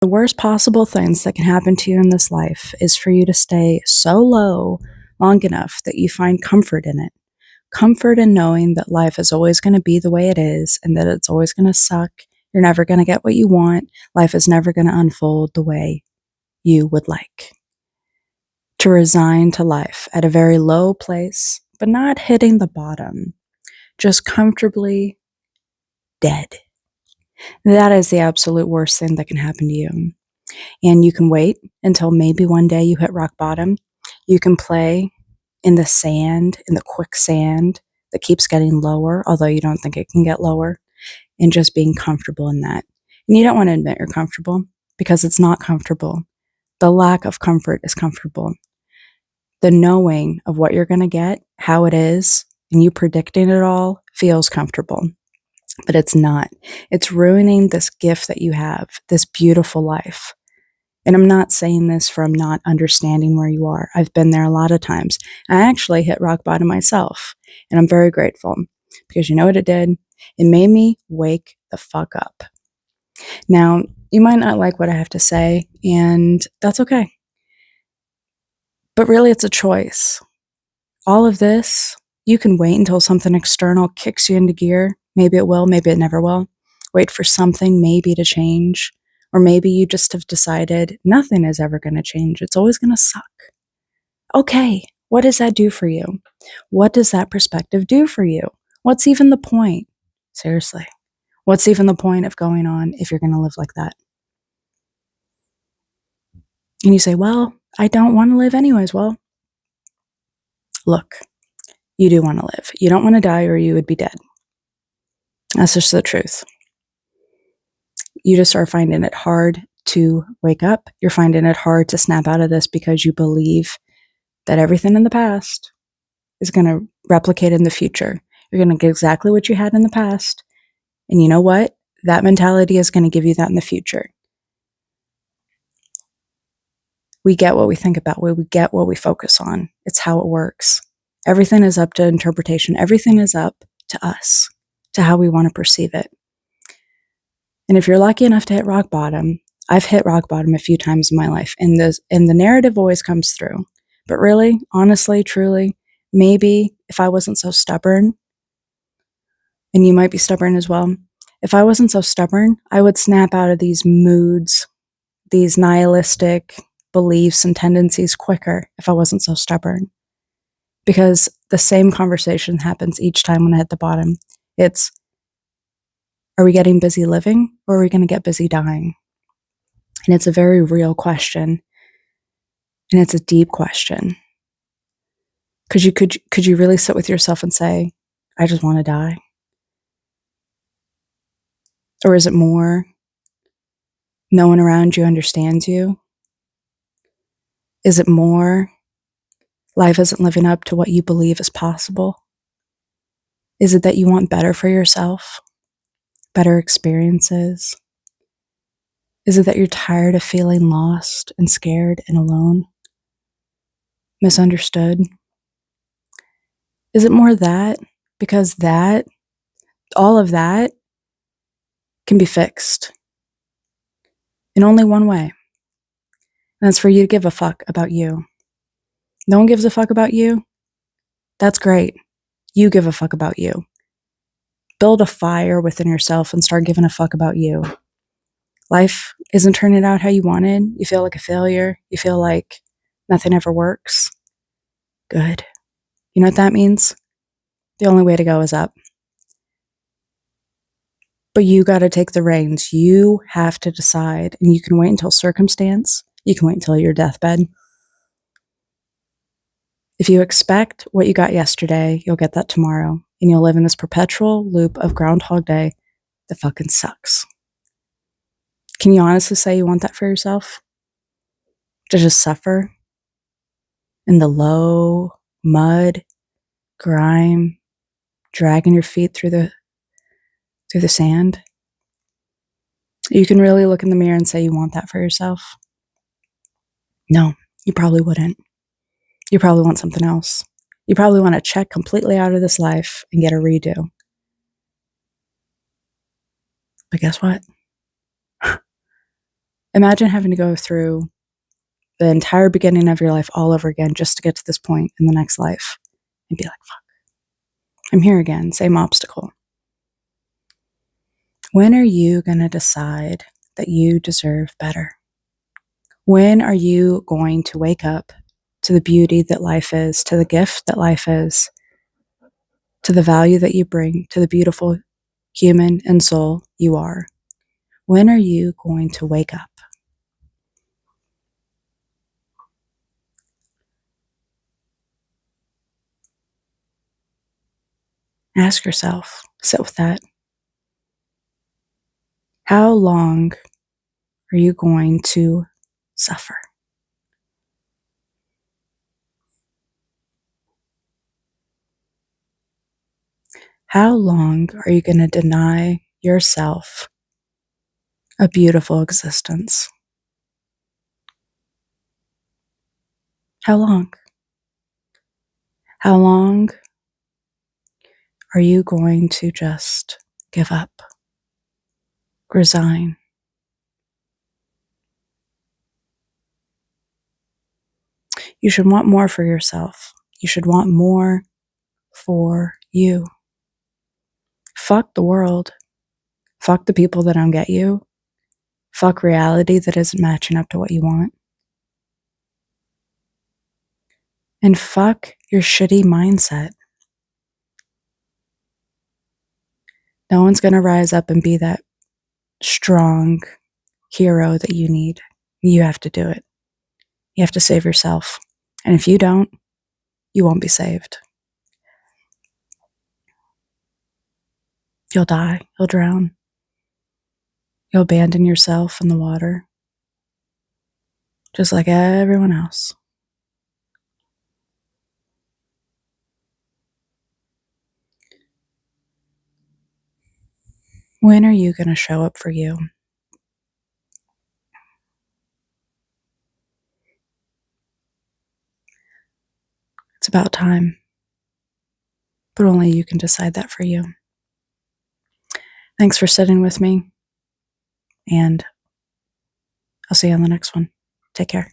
The worst possible things that can happen to you in this life is for you to stay so low long enough that you find comfort in it. Comfort in knowing that life is always going to be the way it is and that it's always going to suck. You're never going to get what you want. Life is never going to unfold the way you would like. To resign to life at a very low place, but not hitting the bottom, just comfortably dead. That is the absolute worst thing that can happen to you. And you can wait until maybe one day you hit rock bottom. You can play in the sand, in the quicksand that keeps getting lower, although you don't think it can get lower, and just being comfortable in that. And you don't want to admit you're comfortable because it's not comfortable. The lack of comfort is comfortable. The knowing of what you're going to get, how it is, and you predicting it all feels comfortable. But it's not. It's ruining this gift that you have, this beautiful life. And I'm not saying this from not understanding where you are. I've been there a lot of times. I actually hit rock bottom myself, and I'm very grateful because you know what it did? It made me wake the fuck up. Now, you might not like what I have to say, and that's okay. But really, it's a choice. All of this, you can wait until something external kicks you into gear. Maybe it will, maybe it never will. Wait for something maybe to change. Or maybe you just have decided nothing is ever going to change. It's always going to suck. Okay, what does that do for you? What does that perspective do for you? What's even the point? Seriously, what's even the point of going on if you're going to live like that? And you say, well, I don't want to live anyways. Well, look, you do want to live. You don't want to die or you would be dead. That's just the truth. You just are finding it hard to wake up. You're finding it hard to snap out of this because you believe that everything in the past is going to replicate in the future. You're going to get exactly what you had in the past. And you know what? That mentality is going to give you that in the future. We get what we think about, we get what we focus on. It's how it works. Everything is up to interpretation. Everything is up to us, to how we want to perceive it. And if you're lucky enough to hit rock bottom, I've hit rock bottom a few times in my life, and the narrative always comes through. But really, honestly, truly, maybe if I wasn't so stubborn, and you might be stubborn as well, if I wasn't so stubborn, I would snap out of these moods, these nihilistic beliefs and tendencies quicker if I wasn't so stubborn. Because the same conversation happens each time when I hit the bottom. It's, are we getting busy living or are we going to get busy dying? And it's a very real question. And it's a deep question. Could you really sit with yourself and say, I just want to die? Or is it more, no one around you understands you? Is it more, life isn't living up to what you believe is possible? Is it that you want better for yourself? Better experiences? Is it that you're tired of feeling lost and scared and alone? Misunderstood? Is it more that? Because all of that can be fixed in only one way. And that's for you to give a fuck about you. No one gives a fuck about you. That's great. You give a fuck about you. Build a fire within yourself and start giving a fuck about you. Life isn't turning out how you wanted. You feel like a failure. You feel like nothing ever works. Good. You know what that means? The only way to go is up. But you got to take the reins. You have to decide. And you can wait until circumstance. You can wait until your deathbed. If you expect what you got yesterday, you'll get that tomorrow. And you'll live in this perpetual loop of Groundhog Day that fucking sucks. Can you honestly say you want that for yourself? To just suffer in the low mud, grime, dragging your feet through the sand? You can really look in the mirror and say you want that for yourself? No, you probably wouldn't. You probably want something else. You probably want to check completely out of this life and get a redo. But guess what? Imagine having to go through the entire beginning of your life all over again just to get to this point in the next life and be like, fuck, I'm here again, same obstacle. When are you going to decide that you deserve better? When are you going to wake up to the beauty that life is, to the gift that life is, to the value that you bring, to the beautiful human and soul you are? When are you going to wake up? Ask yourself, sit with that. How long are you going to suffer? How long are you going to deny yourself a beautiful existence? How long? How long are you going to just give up, resign? You should want more for yourself. You should want more for you. Fuck the world. Fuck the people that don't get you. Fuck reality that isn't matching up to what you want. And fuck your shitty mindset. No one's going to rise up and be that strong hero that you need. You have to do it. You have to save yourself. And if you don't, you won't be saved. You'll die. You'll drown. You'll abandon yourself in the water, just like everyone else. When are you going to show up for you? It's about time. But only you can decide that for you. Thanks for sitting with me, and I'll see you on the next one. Take care.